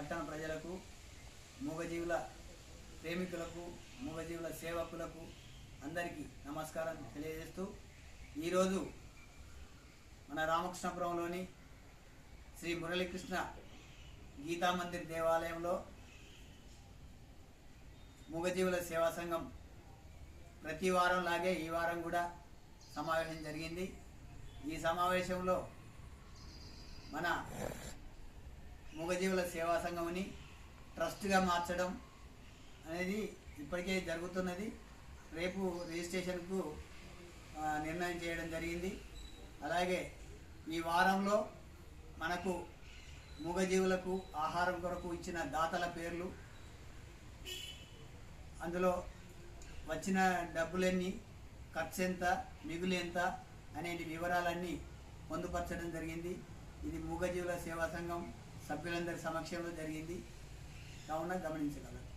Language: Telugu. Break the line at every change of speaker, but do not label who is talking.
పట్టణ ప్రజలకు, మూగజీవుల ప్రేమికులకు, మూగజీవుల సేవకులకు అందరికీ నమస్కారం తెలియజేస్తూ, ఈరోజు మన రామకృష్ణపురంలోని శ్రీ మురళీకృష్ణ గీతామందిర్ దేవాలయంలో మూగజీవుల సేవా సంఘం ప్రతి వారం లాగే ఈ వారం కూడా సమావేశం జరిగింది. ఈ సమావేశంలో మన మూగజీవుల సేవా సంఘంని ట్రస్ట్గా మార్చడం అనేది ఇప్పటికే జరుగుతున్నది. రేపు రిజిస్ట్రేషన్కు నిర్ణయం చేయడం జరిగింది. అలాగే ఈ వారంలో మనకు మూగజీవులకు ఆహారం కొరకు ఇచ్చిన దాతల పేర్లు, అందులో వచ్చిన డబ్బులన్నీ, ఖర్చు ఎంత, మిగులు ఎంత అనేటి వివరాలన్నీ పొందుపరచడం జరిగింది. ఇది మూగజీవుల సేవా సంఘం సభ్యులందరి సమక్షంలో జరిగింది, కావున గమనించగలరు.